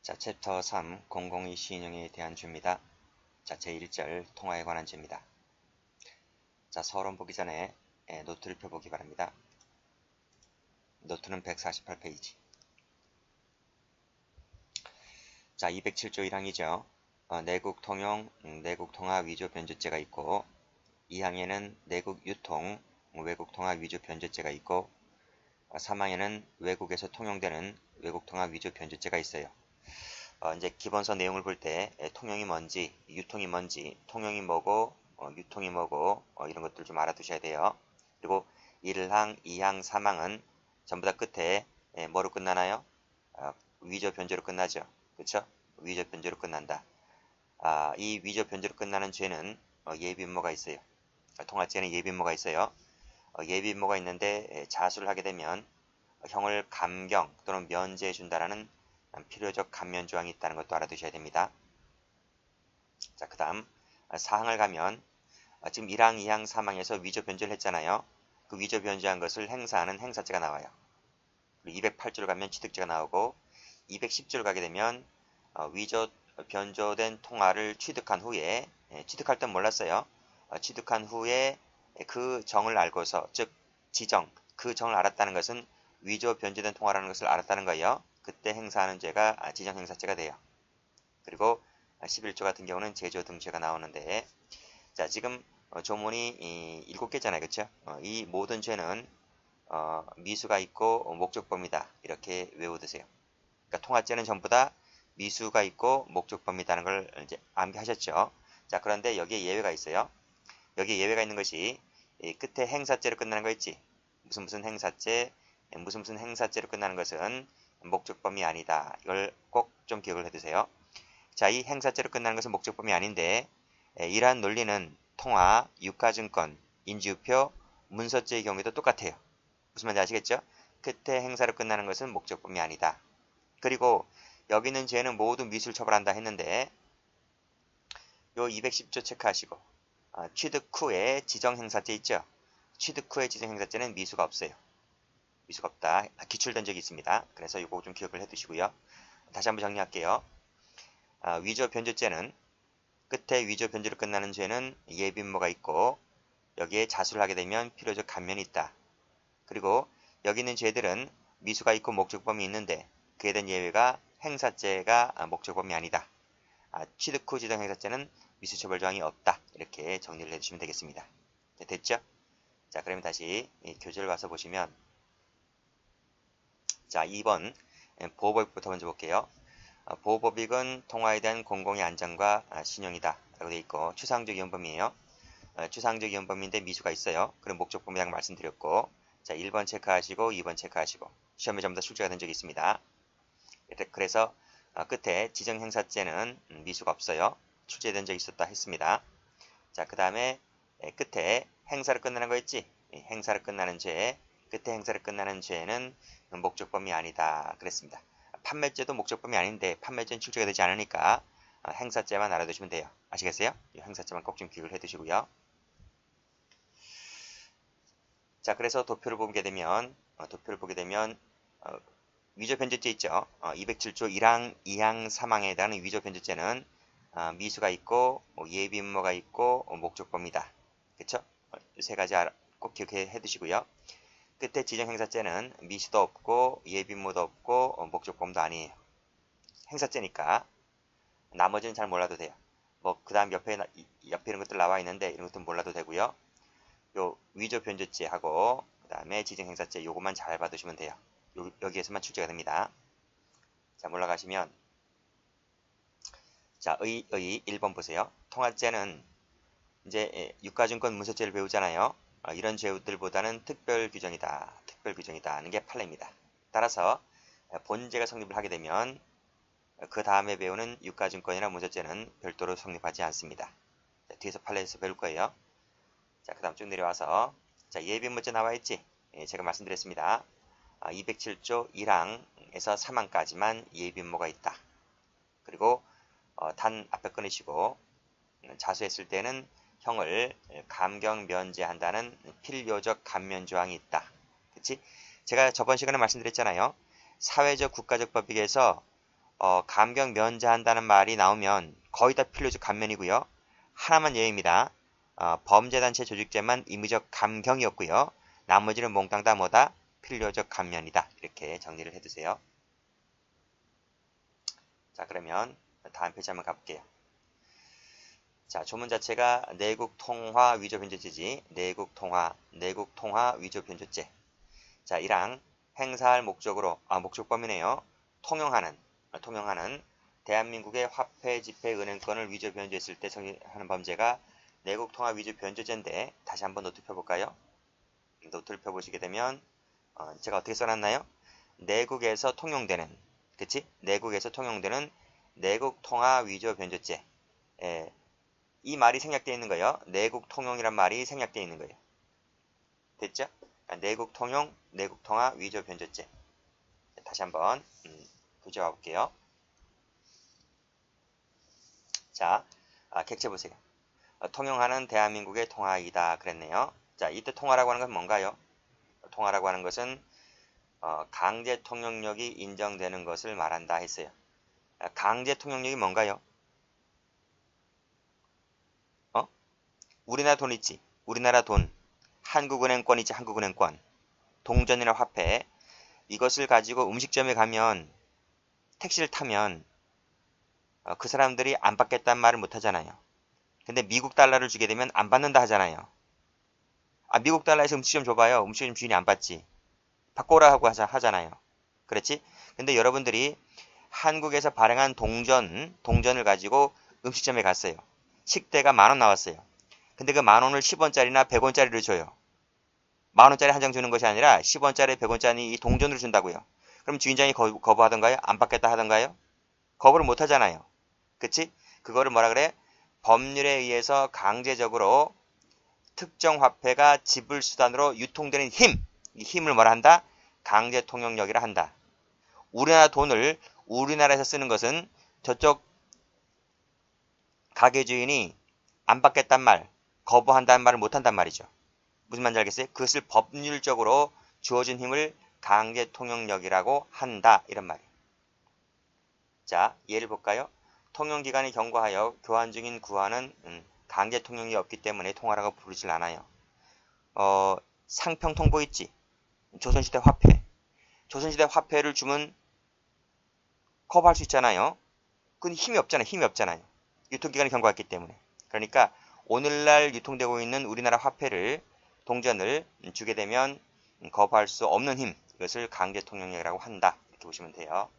자, 챕터 3 공공의 시인형에 대한 주입니다. 자, 제1절 통화에 관한 주입니다. 자, 서론 보기 전에 노트를 펴보기 바랍니다. 노트는 148페이지. 자, 207조 1항이죠. 내국 통용, 내국 통화 위조 변조죄가 있고 2항에는 내국 유통, 외국 통화 위조 변조죄가 있고 3항에는 외국에서 통용되는 외국 통화 위조 변조죄가 있어요. 이제 기본서 내용을 볼 때 통용이 뭔지, 유통이 뭔지, 통용이 뭐고, 유통이 뭐고 이런 것들 좀 알아두셔야 돼요. 그리고 1항, 2항, 3항은 전부 다 끝에 뭐로 끝나나요? 위조 변조로 끝나죠. 그렇죠? 위조 변조로 끝난다. 이 위조 변조로 끝나는 죄는 예비음모가 있어요. 통화죄는 예비음모가 있어요. 예비음모가 있는데 자수를 하게 되면 형을 감경 또는 면제해 준다라는 필요적 감면 조항이 있다는 것도 알아두셔야 됩니다. 자, 그 다음 4항을 가면 지금 1항, 2항, 3항에서 위조 변조를 했잖아요. 그 위조 변조한 것을 행사하는 행사죄가 나와요. 그리고 208조를 가면 취득죄가 나오고 210조를 가게 되면 위조 변조된 통화를 취득한 후에 취득할 땐 몰랐어요. 취득한 후에 그 정을 알고서 즉 지정, 그 정을 알았다는 것은 위조 변조된 통화라는 것을 알았다는 거예요. 그때 행사하는 죄가 지정행사죄가 돼요. 그리고 11조 같은 경우는 제조 등 죄가 나오는데 자 지금 조문이 7개잖아요. 그렇죠? 이 모든 죄는 미수가 있고 목적범위다. 이렇게 외워두세요. 그러니까 통화죄는 전부 다 미수가 있고 목적범위다는 걸 이제 암기하셨죠. 자 그런데 여기에 예외가 있어요. 여기에 예외가 있는 것이 끝에 행사죄로 끝나는 거 있지. 무슨 행사죄, 무슨 행사죄로 끝나는 것은 목적범위 아니다. 이걸 꼭 좀 기억을 해두세요. 자, 이 행사죄로 끝나는 것은 목적범위 아닌데 이러한 논리는 통화, 유가증권, 인지우표, 문서죄의 경우에도 똑같아요. 무슨 말인지 아시겠죠? 끝에 행사로 끝나는 것은 목적범위 아니다. 그리고 여기 있는 죄는 모두 미수를 처벌한다 했는데 요 210조 체크하시고 취득 후에 지정행사죄 있죠? 취득 후에 지정행사죄는 미수가 없어요. 미수가 없다. 기출된 적이 있습니다. 그래서 이거 좀 기억을 해두시고요. 다시 한번 정리할게요. 위조 변조죄는 끝에 위조 변조로 끝나는 죄는 예비음모가 있고 여기에 자수를 하게 되면 필요적 감면이 있다. 그리고 여기 있는 죄들은 미수가 있고 목적범위 있는데 그에 대한 예외가 행사죄가 목적범위 아니다. 취득 후 지정행사죄는 미수처벌 조항이 없다. 이렇게 정리를 해주시면 되겠습니다. 네, 됐죠? 자, 그러면 다시 교재를 와서 보시면 자, 2번 보호법익부터 먼저 볼게요. 보호법익은 통화에 대한 공공의 안전과 신용이다 라고 되어 있고 추상적 위헌범위에요. 추상적 위헌범위인데 미수가 있어요. 그럼 목적범위라고 말씀드렸고 자 1번 체크하시고 2번 체크하시고 시험에 전부 다 출제가 된 적이 있습니다. 그래서 끝에 지정행사죄는 미수가 없어요. 출제된 적이 있었다 했습니다. 자, 그 다음에 끝에 행사를 끝나는 거 있지? 행사를 끝나는 죄, 끝에 행사를 끝나는 죄는 목적범위 아니다 그랬습니다. 판매죄도 목적범위 아닌데 판매죄는 출제가 되지 않으니까 행사죄만 알아두시면 돼요. 아시겠어요? 이 행사죄만 꼭 좀 기억을 해두시고요. 자, 그래서 도표를 보게 되면 위조 변조죄 있죠. 207조 1항, 2항, 3항에 해당하는 위조 변조죄는 미수가 있고 예비음모가 있고 목적범위다. 그쵸? 세 가지 꼭 기억해 두시고요. 끝에 지정행사죄는 미수도 없고 예비음모도 없고 목적범위도 아니에요. 행사죄니까 나머지는 잘 몰라도 돼요. 뭐 그 다음 옆에 이런 것들 나와 있는데 이런 것들 몰라도 되고요. 요 위조 변조죄하고 그 다음에 지정행사죄 요것만 잘 받으시면 돼요. 여기에서만 출제가 됩니다. 자, 올라가시면 자, 1번 보세요. 통화죄는 이제 유가증권 문서죄를 배우잖아요. 이런 죄들보다는 특별 규정이다. 특별 규정이다 하는 게 판례입니다. 따라서 본죄가 성립을 하게 되면 그 다음에 배우는 유가증권이나 문서죄는 별도로 성립하지 않습니다. 자, 뒤에서 판례에서 배울 거예요. 자, 그 다음 쭉 내려와서 자, 예비문제 나와 있지? 제가 말씀드렸습니다. 207조 1항에서 3항까지만 예비음모가 있다. 그리고 단 앞에 끊으시고 자수했을 때는 형을 감경 면제한다는 필요적 감면 조항이 있다. 그치? 제가 저번 시간에 말씀드렸잖아요. 사회적 국가적 법익에서 감경 면제한다는 말이 나오면 거의 다 필요적 감면이고요. 하나만 예입니다. 범죄단체 조직죄만 임의적 감경이었고요. 나머지는 몽땅 다 뭐다? 필요적 감면이다. 이렇게 정리를 해두세요. 자, 그러면 다음 페이지 한번 가볼게요. 자, 조문 자체가 내국 통화 위조 변조죄지. 내국 통화 위조 변조죄. 자, 1항 행사할 목적으로 목적 범위네요. 통용하는 대한민국의 화폐 지폐 은행권을 위조 변조했을 때 성립하는 범죄가 내국 통화 위조 변조죄인데 다시 한번 노트 펴볼까요? 노트를 펴보시게 되면 제가 어떻게 써놨나요? 내국에서 통용되는 그치? 내국에서 통용되는 내국 통화 위조 변조죄. 이 말이 생략되어 있는 거예요. 내국 통용이란 말이 생략되어 있는 거예요. 됐죠? 내국 통용, 내국 통화 위조 변조죄. 다시 한번 교재와 볼게요. 자, 객체 보세요. 통용하는 대한민국의 통화이다 그랬네요. 자, 이때 통화라고 하는 건 뭔가요? 통화라고 하는 것은 강제 통용력이 인정되는 것을 말한다 했어요. 강제 통용력이 뭔가요? 우리나라 돈 있지? 우리나라 돈. 한국은행권 있지? 한국은행권. 동전이나 화폐. 이것을 가지고 음식점에 가면 택시를 타면 그 사람들이 안 받겠다는 말을 못 하잖아요. 근데 미국 달러를 주게 되면 안 받는다 하잖아요. 미국 달러에서 음식점 줘봐요. 음식점 주인이 안 받지. 바꿔라 하고 하잖아요. 그렇지? 근데 여러분들이 한국에서 발행한 동전을 가지고 음식점에 갔어요. 식대가 10,000원 나왔어요. 근데 그 10,000원을 10원짜리나 100원짜리를 줘요. 10,000원짜리 한 장 주는 것이 아니라 10원짜리, 100원짜리 이 동전으로 준다고요. 그럼 주인장이 거부하던가요? 안 받겠다 하던가요? 거부를 못 하잖아요. 그치? 그거를 뭐라 그래? 법률에 의해서 강제적으로 특정 화폐가 지불 수단으로 유통되는 이 힘을 뭐라 한다? 강제 통용력이라 한다. 우리나라 돈을 우리나라에서 쓰는 것은 저쪽 가게 주인이 안 받겠단 말, 거부한다는 말을 못 한단 말이죠. 무슨 말인지 알겠어요? 그것을 법률적으로 주어진 힘을 강제 통용력이라고 한다. 이런 말이에요. 자, 예를 볼까요? 통용기관이 경고하여 교환 중인 구화는 강제 통용이 없기 때문에 통화라고 부르질 않아요. 상평통보 있지? 조선시대 화폐. 조선시대 화폐를 주면 거부할 수 있잖아요. 근데 힘이 없잖아요. 유통기간이 경과했기 때문에. 그러니까 오늘날 유통되고 있는 우리나라 화폐를 동전을 주게 되면 거부할 수 없는 힘. 이것을 강제 통용력이라고 한다. 이렇게 보시면 돼요.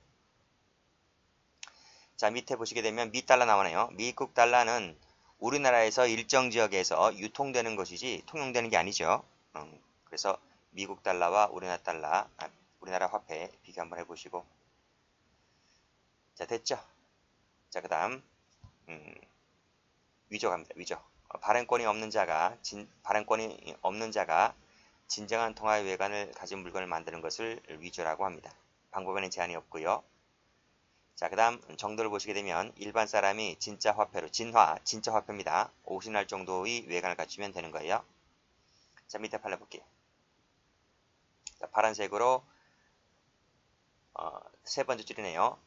자, 밑에 보시게 되면 미달러 나오네요. 미국 달러는 우리나라에서 일정 지역에서 유통되는 것이지 통용되는 게 아니죠. 그래서 미국 달러와 우리나라 화폐 비교 한번 해보시고. 자, 됐죠? 자, 그 다음 위조 갑니다. 위조. 발행권이 없는 자가 진정한 통화의 외관을 가진 물건을 만드는 것을 위조라고 합니다. 방법에는 제한이 없고요. 자, 그 다음 정도를 보시게 되면 일반 사람이 진짜 화폐로 진짜 화폐입니다. 오신할 정도의 외관을 갖추면 되는 거예요. 자, 밑에 팔려 볼게요. 자, 파란색으로 세 번째 줄이네요.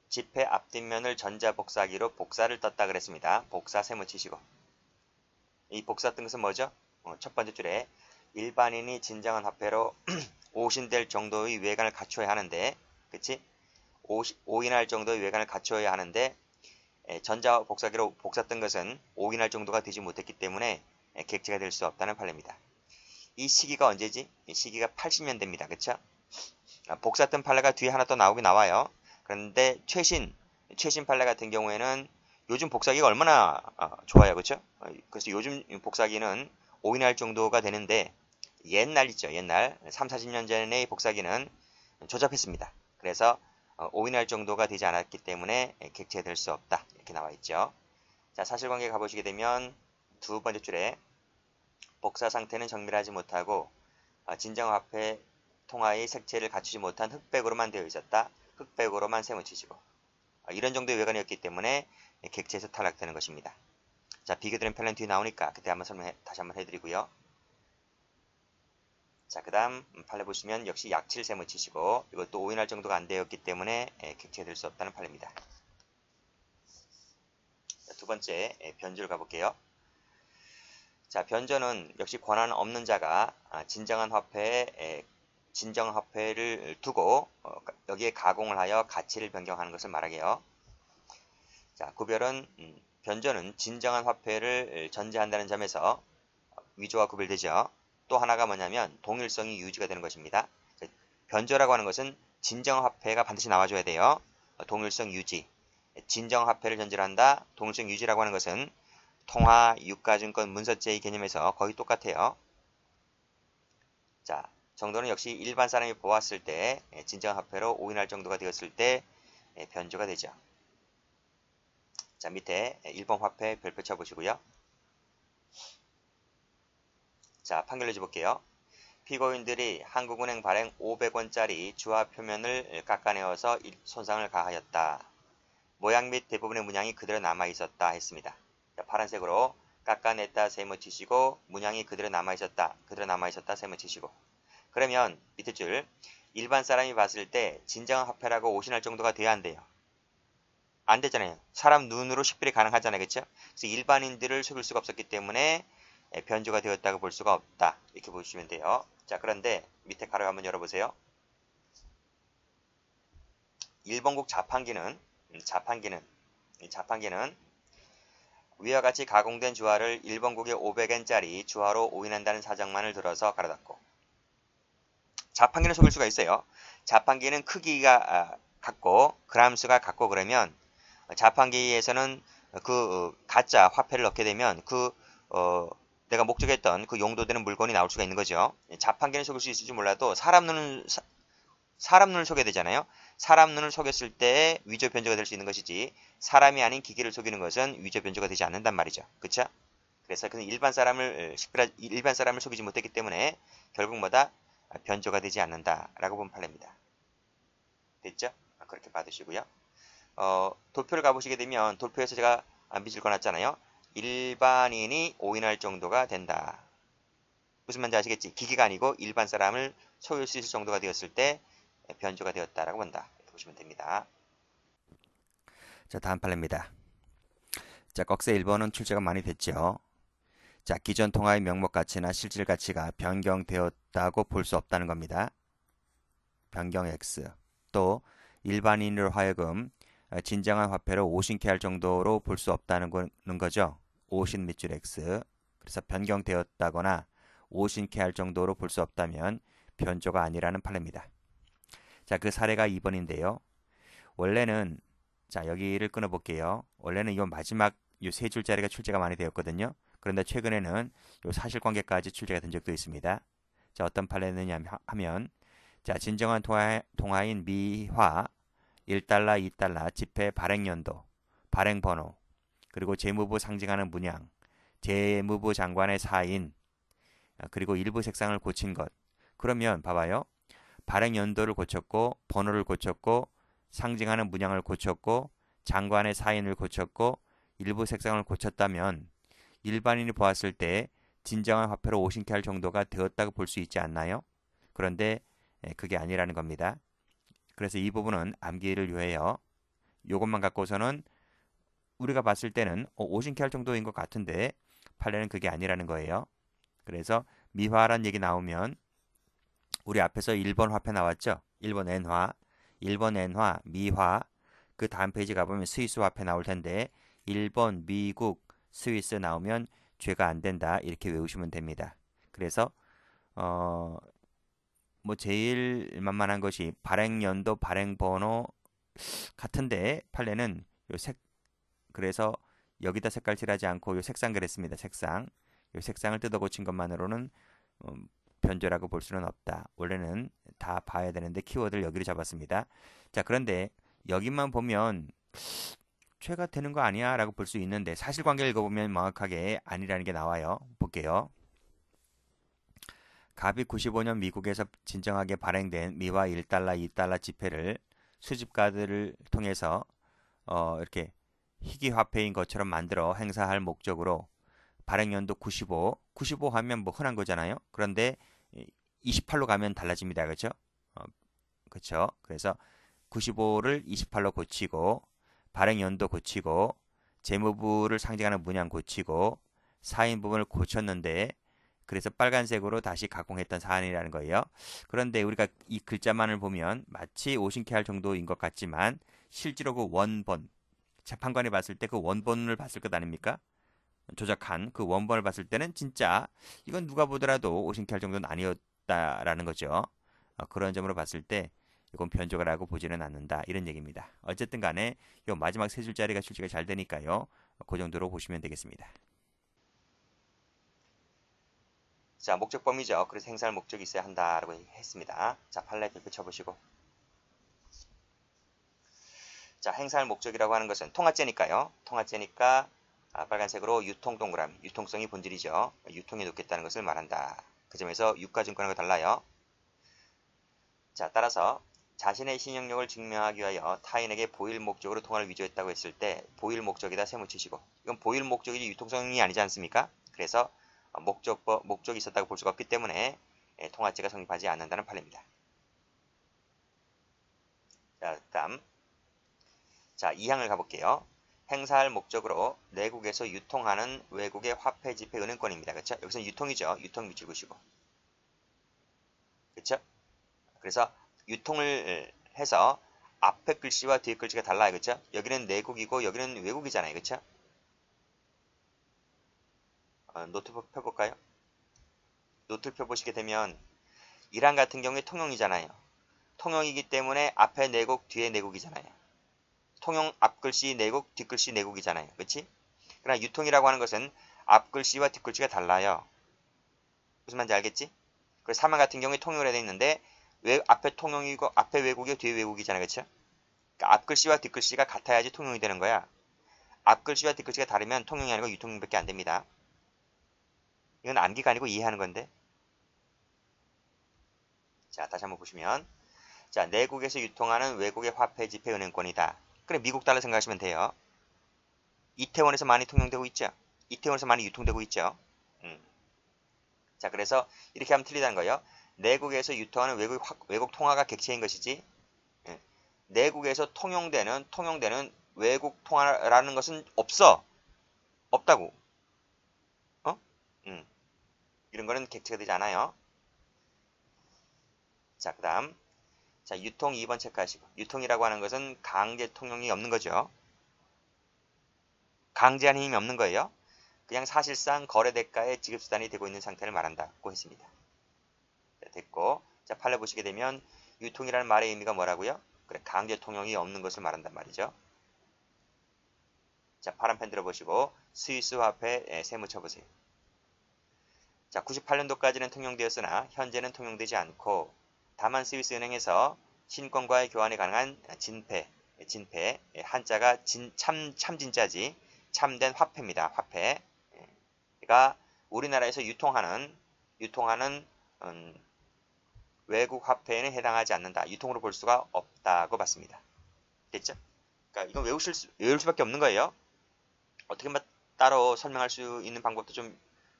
지폐 앞뒷면을 전자복사기로 복사를 떴다 그랬습니다. 복사 세모 치시고. 이 복사 뜬 것은 뭐죠? 첫 번째 줄에 일반인이 진정한 화폐로 오신될 정도의 외관을 갖춰야 하는데, 그치? 오인할 정도의 외관을 갖춰야 하는데 전자 복사기로 복사 뜬 것은 오인할 정도가 되지 못했기 때문에 객체가 될 수 없다는 판례입니다. 이 시기가 언제지? 이 시기가 80년대입니다. 그쵸? 복사 뜬 판례가 뒤에 하나 또 나오긴 나와요. 그런데 최신 판례 같은 경우에는 요즘 복사기가 얼마나 좋아요. 그쵸? 그래서 요즘 복사기는 오인할 정도가 되는데 옛날 있죠. 옛날 3, 40년 전의 복사기는 조잡했습니다. 그래서 오인할 정도가 되지 않았기 때문에 객체될 수 없다. 이렇게 나와 있죠. 자, 사실관계 가보시게 되면 두 번째 줄에 복사 상태는 정밀하지 못하고 진정화폐 통화의 색채를 갖추지 못한 흑백으로만 되어 있었다. 흑백으로만 세무치시고 이런 정도의 외관이었기 때문에 객체에서 탈락되는 것입니다. 자, 비교되는 편은 뒤에 나오니까 그때 다시 한번 해드리고요. 자, 그 다음 판례 보시면 역시 약치를 세모 치시고 이것도 오인할 정도가 안 되었기 때문에 객체될 수 없다는 판례입니다. 자, 두 번째 변조를 가볼게요. 자, 변조는 역시 권한 없는 자가 진정한 화폐를 두고 여기에 가공을 하여 가치를 변경하는 것을 말하게요. 자, 구별은 변조는 진정한 화폐를 전제한다는 점에서 위조와 구별되죠. 또 하나가 뭐냐면 동일성이 유지가 되는 것입니다. 변조라고 하는 것은 진정한 화폐가 반드시 나와줘야 돼요. 동일성 유지. 진정한 화폐를 전제로 한다. 동일성 유지라고 하는 것은 통화, 유가증권, 문서제의 개념에서 거의 똑같아요. 자, 정도는 역시 일반 사람이 보았을 때 진정한 화폐로 오인할 정도가 되었을 때 변조가 되죠. 자, 밑에 1번 화폐 별표 쳐보시고요. 자, 판결 내줘볼게요. 피고인들이 한국은행 발행 500원짜리 주화 표면을 깎아내어서 손상을 가하였다. 모양 및 대부분의 문양이 그대로 남아있었다 했습니다. 자, 파란색으로 깎아냈다 세모 치시고 문양이 그대로 남아있었다 세모 치시고 그러면 밑에 줄 일반 사람이 봤을 때 진정한 화폐라고 오신할 정도가 돼야 안 돼요. 안 되잖아요. 사람 눈으로 식별이 가능하잖아요. 그렇죠? 그래서 일반인들을 속일 수가 없었기 때문에 변조가 되었다고 볼 수가 없다. 이렇게 보시면 돼요. 자, 그런데 밑에 가로 한번 열어보세요. 일본국 자판기는 위와 같이 가공된 주화를 일본국의 500엔짜리 주화로 오인한다는 사정만을 들어서 가로 닫고 자판기는 속일 수가 있어요. 자판기는 크기가 같고 그람수가 같고 그러면 자판기에서는 그 가짜 화폐를 넣게 되면 내가 목적했던 그 용도되는 물건이 나올 수가 있는 거죠. 자판기는 속일 수 있을지 몰라도 사람 눈을 속여야 되잖아요. 사람 눈을 속였을 때 위조 변조가 될 수 있는 것이지 사람이 아닌 기계를 속이는 것은 위조 변조가 되지 않는단 말이죠. 그렇죠? 그래서 그는 일반 사람을 속이지 못했기 때문에 결국 뭐다? 변조가 되지 않는다라고 본 판례입니다. 됐죠? 그렇게 받으시고요. 도표를 가보시게 되면 도표에서 제가 밑줄 꺼놨잖아요. 일반인이 오인할 정도가 된다. 무슨 말인지 아시겠지? 기계가 아니고 일반 사람을 속일 수 있을 정도가 되었을 때 변조가 되었다라고 본다. 이렇게 보시면 됩니다. 자, 다음 판례입니다. 자, 꺽쇠 1번은 출제가 많이 됐죠. 자, 기존 통화의 명목 가치나 실질 가치가 변경되었다고 볼 수 없다는 겁니다. 변경 X. 또 일반인으로 하여금 진정한 화폐를 오신케 할 정도로 볼 수 없다는 거죠. 오신 밑줄 X. 그래서 변경되었다거나 오신케 할 정도로 볼 수 없다면 변조가 아니라는 판례입니다. 자, 그 사례가 2번인데요. 원래는 자, 여기를 끊어 볼게요. 원래는 이 마지막 이 세 줄짜리가 출제가 많이 되었거든요. 그런데 최근에는 이 사실관계까지 출제가 된 적도 있습니다. 자, 어떤 판례느냐 하면 자, 진정한 통화인 미화 1달러, 2달러 지폐 발행연도, 발행번호, 그리고 재무부 상징하는 문양, 재무부 장관의 사인, 그리고 일부 색상을 고친 것. 그러면 봐봐요. 발행연도를 고쳤고, 번호를 고쳤고, 상징하는 문양을 고쳤고, 장관의 사인을 고쳤고, 일부 색상을 고쳤다면 일반인이 보았을 때 진정한 화폐로 오신케 할 정도가 되었다고 볼 수 있지 않나요? 그런데 그게 아니라는 겁니다. 그래서 이 부분은 암기를 위해요. 이것만 갖고서는 우리가 봤을 때는 오신케 할 정도인 것 같은데 판례는 그게 아니라는 거예요. 그래서 미화란 얘기 나오면 우리 앞에서 1번 화폐 나왔죠? 1번 엔화, 1번 엔화, 미화, 그 다음 페이지 가보면 스위스 화폐 나올 텐데 1번 미국, 스위스 나오면 죄가 안 된다 이렇게 외우시면 됩니다. 그래서 뭐 제일 만만한 것이 발행연도, 발행번호 같은데 판례는 그래서 여기다 색깔 칠하지 않고 요 색상 그랬습니다. 색상. 요 색상을 뜯어 고친 것만으로는 변조라고 볼 수는 없다. 원래는 다 봐야 되는데 키워드를 여기로 잡았습니다. 자, 그런데 여기만 보면 죄가 되는 거 아니야 라고 볼 수 있는데 사실관계를 읽어보면 명확하게 아니라는 게 나와요. 볼게요. 갑이 95년 미국에서 진정하게 발행된 미화 1달러, 2달러 지폐를 수집가들을 통해서 이렇게 희귀화폐인 것처럼 만들어 행사할 목적으로 발행연도 95 하면 뭐 흔한 거잖아요. 그런데 28로 가면 달라집니다. 그렇죠? 그렇죠? 그래서 95를 28로 고치고 발행 연도 고치고 재무부를 상징하는 문양 고치고 사인 부분을 고쳤는데 그래서 빨간색으로 다시 가공했던 사안이라는 거예요. 그런데 우리가 이 글자만을 보면 마치 오신케 할 정도인 것 같지만 실제로 그 원본 재판관이 봤을 때 그 원본을 봤을 것 아닙니까? 조작한 그 원본을 봤을 때는 진짜 이건 누가 보더라도 오신케 할 정도는 아니었다라는 거죠. 그런 점으로 봤을 때 이건 변조가라고 보지는 않는다 이런 얘기입니다. 어쨌든 간에 이 마지막 세 줄짜리가 출제가 잘 되니까요. 그 정도로 보시면 되겠습니다. 자, 목적범위죠. 그래서 행사할 목적이 있어야 한다라고 했습니다. 자, 판례 별표 쳐보시고. 자, 행사할 목적이라고 하는 것은 통화죄니까요. 통화죄니까 빨간색으로 유통 동그라미, 유통성이 본질이죠. 유통에 놓겠다는 것을 말한다. 그 점에서 유가증권하고 달라요. 자, 따라서 자신의 신용력을 증명하기 위하여 타인에게 보일 목적으로 통화를 위조했다고 했을 때 보일 목적에다 세무치시고 이건 보일 목적이지 유통성이 아니지 않습니까? 그래서 목적이 있었다고 볼 수가 없기 때문에 통화죄가 성립하지 않는다는 판례입니다. 자, 다음 자, 2항을 가볼게요. 행사할 목적으로 내국에서 유통하는 외국의 화폐 지폐 은행권입니다. 그렇죠? 여기서는 유통이죠. 유통 밑줄 그시고. 그렇죠? 그래서 유통을 해서 앞에 글씨와 뒤에 글씨가 달라요. 그렇죠? 여기는 내국이고 여기는 외국이잖아요. 그렇죠? 노트 펴볼까요? 노트를 펴보시게 되면 이란 같은 경우에 통용이잖아요. 통용이기 때문에 앞에 내국, 뒤에 내국이잖아요. 통용 앞글씨 내국, 뒷글씨 내국이잖아요. 그렇지? 그러나 유통이라고 하는 것은 앞글씨와 뒷글씨가 달라요. 무슨 말인지 알겠지? 그래서 사망 같은 경우에 통용을 해야 되는데 앞에 통용이고 앞에 외국이고 뒤에 외국이잖아요. 그렇죠? 그러니까 앞글씨와 뒷글씨가 같아야지 통용이 되는 거야. 앞글씨와 뒷글씨가 다르면 통용이 아니고 유통밖에 안 됩니다. 이건 암기가 아니고 이해하는 건데. 자, 다시 한번 보시면 자, 내국에서 유통하는 외국의 화폐 지폐 은행권이다. 그래, 미국 달러 생각하시면 돼요. 이태원에서 많이 통용되고 있죠. 이태원에서 많이 유통되고 있죠. 자, 그래서 이렇게 하면 틀리다는 거예요. 내국에서 유통하는 외국 통화가 객체인 것이지 예. 내국에서 통용되는 외국 통화라는 것은 없다고. 어? 이런 거는 객체가 되지 않아요. 자, 그다음 자, 유통 2번 체크하시고. 유통이라고 하는 것은 강제 통용이 없는 거죠. 강제한 힘이 없는 거예요. 그냥 사실상 거래 대가의 지급수단이 되고 있는 상태를 말한다고 했습니다. 자, 됐고. 자, 판례 보시게 되면 유통이라는 말의 의미가 뭐라고요? 그래, 강제 통용이 없는 것을 말한단 말이죠. 자, 파란 펜 들어보시고 스위스 화폐 세무 쳐보세요. 자, 98년도까지는 통용되었으나 현재는 통용되지 않고 다만 스위스 은행에서 신권과의 교환이 가능한 진폐, 한자가 참진짜지 참된 화폐입니다. 화폐가 우리나라에서 유통하는 외국 화폐에는 해당하지 않는다. 유통으로 볼 수가 없다고 봤습니다. 됐죠? 그러니까 이건 외울 수밖에 없는 거예요. 어떻게 따로 설명할 수 있는 방법도 좀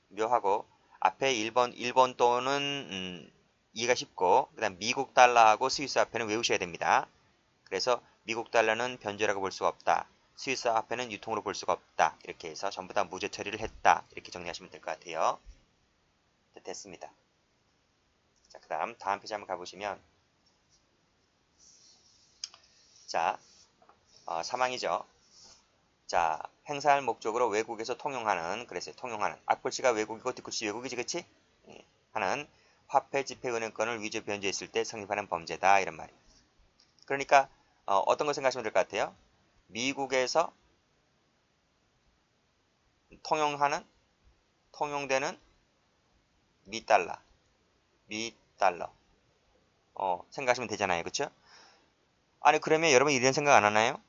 묘하고 앞에 1번 또는 이해가 쉽고 그 다음 미국 달러하고 스위스 화폐는 외우셔야 됩니다. 그래서 미국 달러는 변제라고 볼 수가 없다. 스위스 화폐는 유통으로 볼 수가 없다. 이렇게 해서 전부 다 무죄 처리를 했다. 이렇게 정리하시면 될 것 같아요. 됐습니다. 자, 그 다음 페이지 한번 가보시면 자, 사망이죠. 자, 행사할 목적으로 외국에서 통용하는, 그랬어요. 통용하는. 앞글씨가 외국이고 뒷글씨 외국이지, 그치? 예, 하는 화폐 지폐 은행권을 위조 변제했을 때 성립하는 범죄다. 이런 말이에요. 그러니까, 어떤 거 생각하시면 될 것 같아요? 미국에서 통용되는 미달러. 생각하시면 되잖아요. 그쵸? 아니, 그러면 여러분 이런 생각 안 하나요?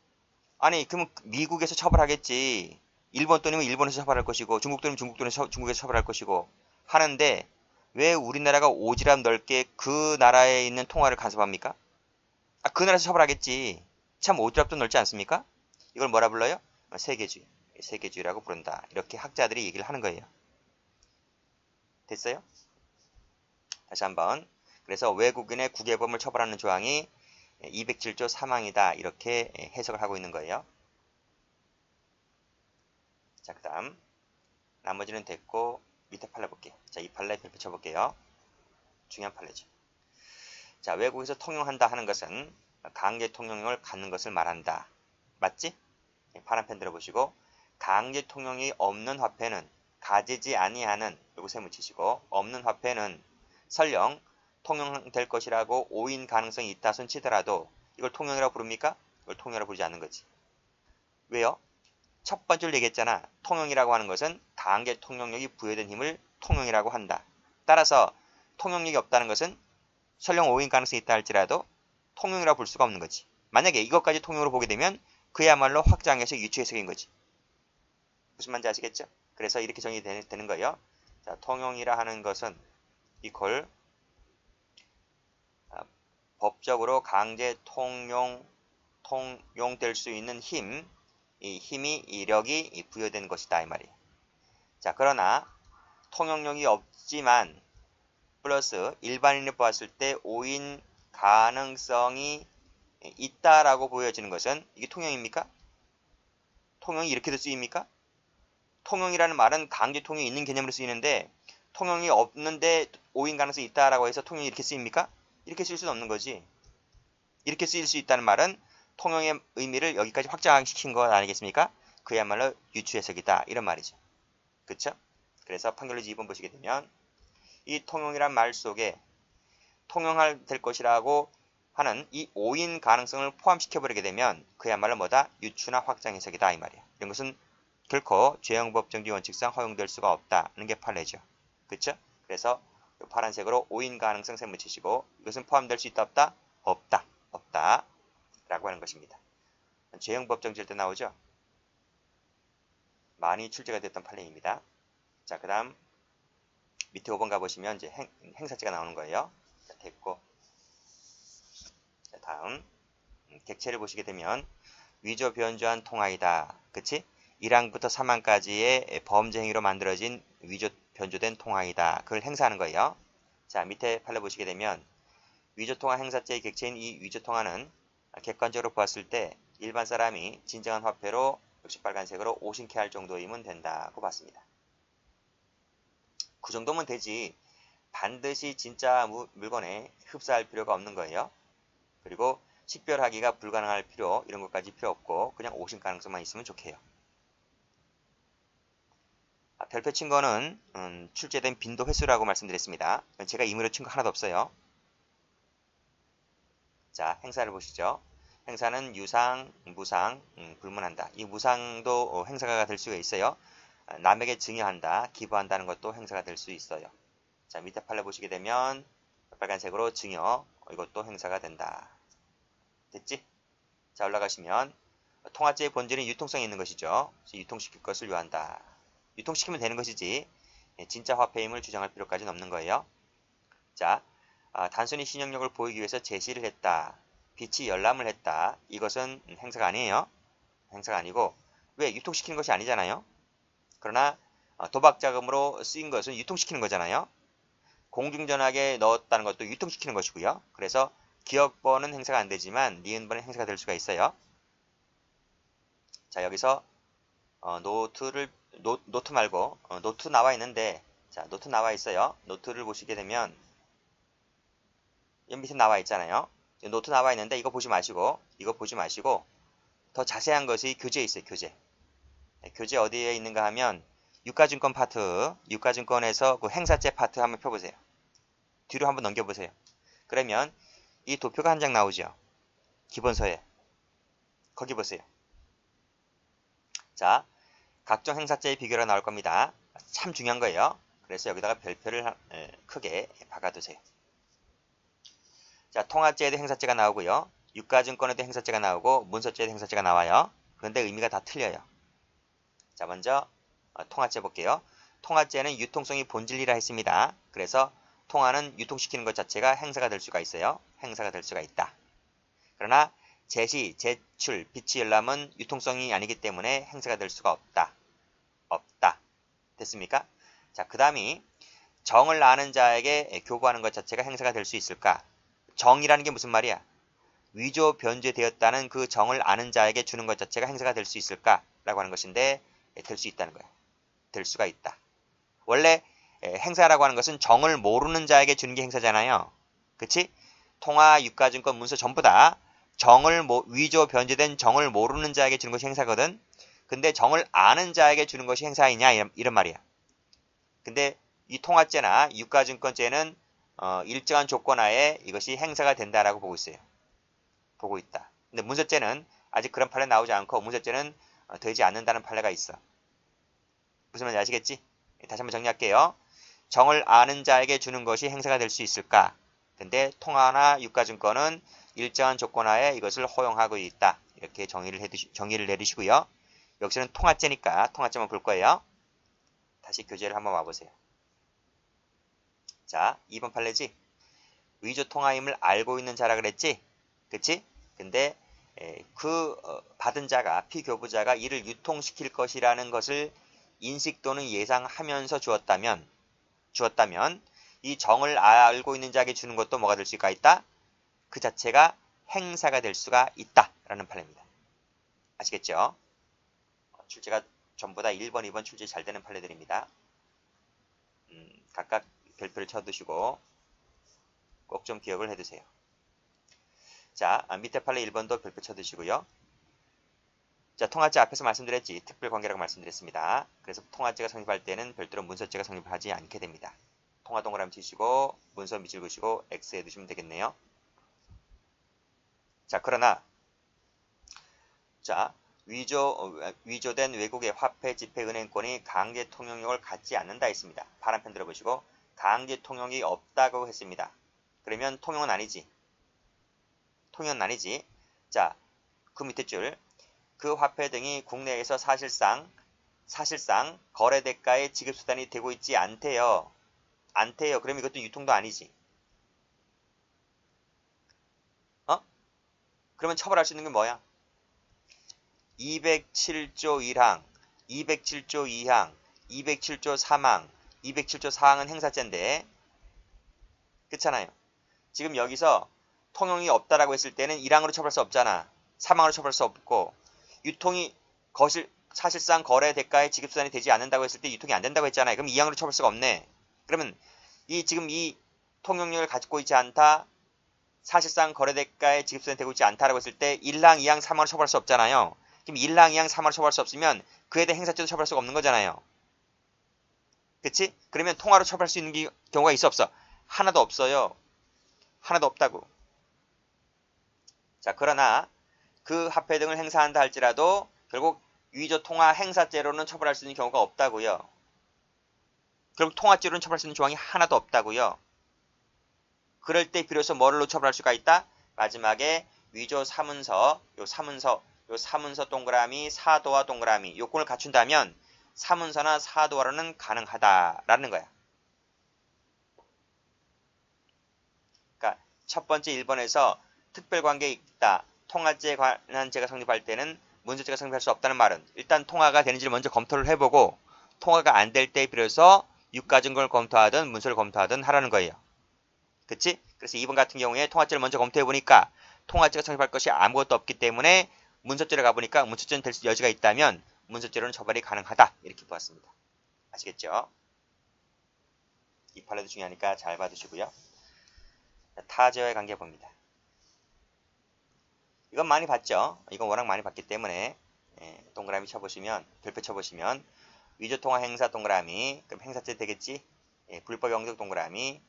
아니, 그러면 미국에서 처벌하겠지. 일본 돈이면 일본에서 처벌할 것이고, 중국 돈이면 중국에서 처벌할 것이고, 하는데, 왜 우리나라가 오지랖 넓게 그 나라에 있는 통화를 간섭합니까? 그 나라에서 처벌하겠지. 참 오지랖도 넓지 않습니까? 이걸 뭐라 불러요? 세계주의. 세계주의라고 부른다. 이렇게 학자들이 얘기를 하는 거예요. 됐어요? 다시 한번. 그래서 외국인의 국외범을 처벌하는 조항이 207조 3항이다. 이렇게 해석을 하고 있는 거예요. 자, 그 다음 나머지는 됐고 밑에 판례 볼게요. 자, 이 판례 별표 쳐볼게요. 중요한 판례죠. 자, 외국에서 통용한다 하는 것은 강제 통용을 갖는 것을 말한다. 맞지? 파란 펜 들어보시고 강제 통용이 없는 화폐는 가지지 아니하는 요거 세무 치시고 없는 화폐는 설령 통용될 것이라고 오인 가능성이 있다 손 치더라도 이걸 통용이라고 부릅니까? 이걸 통용이라고 부르지 않는 거지. 왜요? 첫 번째로 얘기했잖아. 통용이라고 하는 것은 강제 통용력이 부여된 힘을 통용이라고 한다. 따라서 통용력이 없다는 것은 설령 오인 가능성이 있다 할지라도 통용이라고 볼 수가 없는 거지. 만약에 이것까지 통용으로 보게 되면 그야말로 확장해석, 유추해석인 거지. 무슨 말인지 아시겠죠? 그래서 이렇게 정의되는 거예요. 자, 통용이라 하는 것은 이퀄 법적으로 강제 통용될 수 있는 힘, 이 힘이 이력이 부여된 것이다 이 말이에요. 자, 그러나 통용력이 없지만 플러스 일반인을 보았을 때 오인 가능성이 있다라고 보여지는 것은 이게 통용입니까? 통용이 이렇게도 쓰입니까? 통용이라는 말은 강제 통용이 있는 개념으로 쓰이는데 통용이 없는데 오인 가능성이 있다라고 해서 통용이 이렇게 쓰입니까? 이렇게 쓸 수는 없는 거지. 이렇게 쓰일 수 있다는 말은 통용의 의미를 여기까지 확장시킨 것 아니겠습니까? 그야말로 유추해석이다 이런 말이죠. 그쵸? 그래서 판결문지 2번 보시게 되면 이 통용이란 말 속에 통용할 될 것이라고 하는 이 오인 가능성을 포함시켜버리게 되면 그야말로 뭐다? 유추나 확장 해석이다 이 말이야. 이런 것은 결코 죄형법 정지 원칙상 허용될 수가 없다는 게 판례죠. 그쵸? 그래서 파란색으로 오인 가능성 세무 치시고 이것은 포함될 수 있다 없다? 없다. 없다. 라고 하는 것입니다. 죄형법 정지일 때 나오죠? 많이 출제가 됐던 판례입니다. 자, 그 다음 밑에 5번 가보시면 이제 행사죄가 나오는 거예요. 자, 됐고. 자, 다음 객체를 보시게 되면 위조 변조한 통화이다. 그치? 1항부터 3항까지의 범죄 행위로 만들어진 위조 변조된 통화이다. 그걸 행사하는 거예요. 자, 밑에 판례 보시게 되면 위조통화 행사죄의 객체인 이 위조통화는 객관적으로 보았을 때 일반 사람이 진정한 화폐로 역시 빨간색으로 오신케 할 정도이면 된다고 봤습니다. 그 정도면 되지 반드시 진짜 물건에 흡사할 필요가 없는 거예요. 그리고 식별하기가 불가능할 필요 이런 것까지 필요 없고 그냥 오신 가능성만 있으면 좋게요. 별표 친 거는 출제된 빈도 횟수라고 말씀드렸습니다. 제가 임의로 친 거 하나도 없어요. 자, 행사를 보시죠. 행사는 유상, 무상, 불문한다. 이 무상도 행사가 될 수가 있어요. 남에게 증여한다, 기부한다는 것도 행사가 될 수 있어요. 자, 밑에 판례 보시게 되면 빨간색으로 증여, 이것도 행사가 된다. 됐지? 자, 올라가시면 통화죄의 본질은 유통성이 있는 것이죠. 유통시킬 것을 요한다. 유통시키면 되는 것이지 진짜 화폐임을 주장할 필요까지는 없는 거예요. 자, 단순히 신용력을 보이기 위해서 제시를 했다. 빛이 열람을 했다. 이것은 행사가 아니에요. 행사가 아니고 왜? 유통시키는 것이 아니잖아요. 그러나 도박자금으로 쓰인 것은 유통시키는 거잖아요. 공중전화기에 넣었다는 것도 유통시키는 것이고요. 그래서 기억번은 행사가 안 되지만 니은번은 행사가 될 수가 있어요. 자, 여기서 노트 말고 노트 나와 있는데 자, 노트 나와 있어요. 노트를 보시게 되면 여기 밑에 나와 있잖아요. 노트 나와 있는데 이거 보지 마시고 더 자세한 것이 교재에 있어요. 교재. 네, 교재 어디에 있는가 하면 유가증권 파트, 유가증권에서 그 행사죄 파트 한번 펴보세요. 뒤로 한번 넘겨보세요. 그러면 이 도표가 한 장 나오죠. 기본서에. 거기 보세요. 자, 각종 행사죄의 비교가 나올 겁니다. 참 중요한 거예요. 그래서 여기다가 별표를 크게 박아두세요. 자, 통화죄에도 행사죄가 나오고요. 유가증권에도 행사죄가 나오고 문서죄에도 행사죄가 나와요. 그런데 의미가 다 틀려요. 자, 먼저 통화죄 볼게요. 통화죄는 유통성이 본질이라 했습니다. 그래서 통화는 유통시키는 것 자체가 행사가 될 수가 있어요. 행사가 될 수가 있다. 그러나 제시, 제출, 비치 열람은 유통성이 아니기 때문에 행사가 될 수가 없다. 없다. 됐습니까? 자, 그 다음이 정을 아는 자에게 교부하는 것 자체가 행사가 될 수 있을까? 정이라는 게 무슨 말이야? 위조 변제되었다는 그 정을 아는 자에게 주는 것 자체가 행사가 될 수 있을까? 라고 하는 것인데 될 수 있다는 거야. 될 수가 있다. 원래 행사라고 하는 것은 정을 모르는 자에게 주는 게 행사잖아요. 그치? 통화, 유가증권, 문서 전부 다 위조 변제된 정을 모르는 자에게 주는 것이 행사거든. 근데 정을 아는 자에게 주는 것이 행사이냐 이런 말이야. 근데 이 통화죄나 유가증권죄는 일정한 조건 하에 이것이 행사가 된다라고 보고 있어요. 보고 있다. 근데 문서죄는 아직 그런 판례 나오지 않고 문서죄는 되지 않는다는 판례가 있어. 무슨 말인지 아시겠지? 다시 한번 정리할게요. 정을 아는 자에게 주는 것이 행사가 될 수 있을까? 근데 통화나 유가증권은 일정한 조건 하에 이것을 허용하고 있다. 이렇게 정의를 내리시고요. 여기서는 통화죄니까 통화죄만 볼 거예요. 다시 교재를 한번 와보세요. 자, 2번 판례지. 위조 통화임을 알고 있는 자라 그랬지? 그치? 근데 받은 자가, 피교부자가 이를 유통시킬 것이라는 것을 인식 또는 예상하면서 주었다면 이 정을 알고 있는 자에게 주는 것도 뭐가 될 수가 있다? 그 자체가 행사가 될 수가 있다 라는 판례입니다. 아시겠죠? 출제가 전부 다 1번, 2번 출제 잘 되는 판례들입니다. 각각 별표를 쳐두시고 꼭 좀 기억을 해두세요. 자, 밑에 판례 1번도 별표 쳐두시고요. 자, 통화죄 앞에서 말씀드렸지. 특별관계라고 말씀드렸습니다. 그래서 통화죄가 성립할 때는 별도로 문서죄가 성립하지 않게 됩니다. 통화 동그라미 치시고 문서 밑줄 그시고 X 해두시면 되겠네요. 자, 그러나 자, 위조된 외국의 화폐, 지폐, 은행권이 강제 통용력을 갖지 않는다 했습니다. 파란펜 들어보시고 강제 통용이 없다고 했습니다. 그러면 통용은 아니지. 통용은 아니지. 자, 그 밑에 줄. 그 화폐 등이 국내에서 사실상 거래 대가의 지급 수단이 되고 있지 않대요. 않대요. 그럼 이것도 유통도 아니지. 그러면 처벌할 수 있는 게 뭐야? 207조 1항, 207조 2항, 207조 3항, 207조 4항은 행사죄인데 그렇잖아요. 지금 여기서 통용이 없다라고 했을 때는 1항으로 처벌할 수 없잖아. 3항으로 처벌할 수 없고 유통이 사실상 거래 대가의 지급수단이 되지 않는다고 했을 때 유통이 안 된다고 했잖아요. 그럼 2항으로 처벌할 수가 없네. 그러면 지금 이 통용력을 가지고 있지 않다. 사실상 거래대가의 지급수단이 되고 있지 않다라고 했을 때 1항, 2항, 3항으로 처벌할 수 없잖아요. 그럼 1항, 2항, 3항으로 처벌할 수 없으면 그에 대해 행사죄도 처벌할 수가 없는 거잖아요. 그치? 그러면 통화로 처벌할 수 있는 경우가 있어 없어? 하나도 없어요. 하나도 없다고. 자, 그러나 그 화폐 등을 행사한다 할지라도 결국 위조 통화 행사죄로는 처벌할 수 있는 경우가 없다고요. 결국 통화죄로는 처벌할 수 있는 조항이 하나도 없다고요. 그럴 때 비로소 뭐로 처벌할 수가 있다? 마지막에 위조 사문서, 요 사문서 동그라미, 사도와 동그라미 요건을 갖춘다면 사문서나 사도화로는 가능하다라는 거야. 그러니까 첫 번째 1번에서 특별관계 있다. 통화죄에 관한 죄가 성립할 때는 문서죄가 성립할 수 없다는 말은 일단 통화가 되는지를 먼저 검토를 해보고 통화가 안 될 때 비로소 유가증권을 검토하든 문서를 검토하든 하라는 거예요. 그치? 그래서 2번 같은 경우에 통화죄를 먼저 검토해보니까 통화죄가 성립할 것이 아무것도 없기 때문에 문서죄를 가보니까 문서죄는 될 여지가 있다면 문서죄로는 처벌이 가능하다. 이렇게 보았습니다. 아시겠죠? 이 판례도 중요하니까 잘 봐두시고요. 타제와의 관계 봅니다. 이건 많이 봤죠? 이건 워낙 많이 봤기 때문에 동그라미 쳐보시면 별표 쳐보시면 위조통화 행사 동그라미 그럼 행사죄 되겠지? 불법 영득 동그라미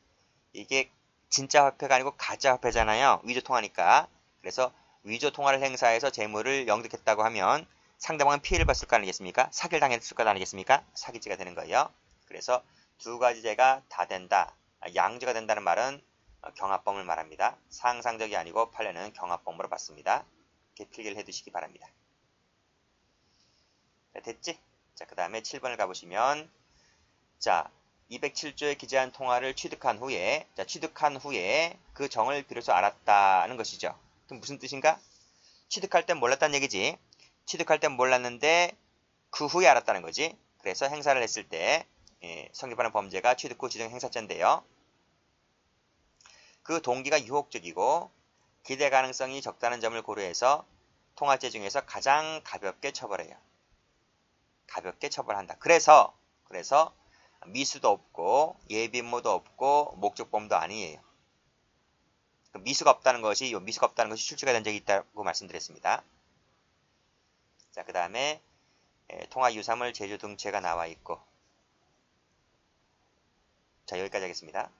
이게 진짜 화폐가 아니고 가짜 화폐잖아요. 위조통화니까. 그래서 위조통화를 행사해서 재물을 영득했다고 하면 상대방은 피해를 봤을 거 아니겠습니까? 사기를 당했을 거 아니겠습니까? 사기죄가 되는 거예요. 그래서 두 가지 죄가 다 된다. 양죄가 된다는 말은 경합범을 말합니다. 상상적이 아니고 판례는 경합범으로 봤습니다. 이렇게 필기를 해두시기 바랍니다. 자, 됐지? 자, 그 다음에 7번을 가보시면 자 207조에 기재한 통화를 취득한 후에 그 정을 비로소 알았다는 것이죠. 그럼 무슨 뜻인가? 취득할 땐 몰랐다는 얘기지. 취득할 땐 몰랐는데 그 후에 알았다는 거지. 그래서 행사를 했을 때 성립하는 범죄가 취득 후 지정 행사죄인데요. 그 동기가 유혹적이고 기대 가능성이 적다는 점을 고려해서 통화죄 중에서 가장 가볍게 처벌해요. 가볍게 처벌한다. 그래서 미수도 없고 예비임무도 없고 목적범도 아니에요. 미수가 없다는 것이 출처가 된 적이 있다고 말씀드렸습니다. 자, 그 다음에 통화 유사물 제조 등체가 나와 있고, 자, 여기까지 하겠습니다.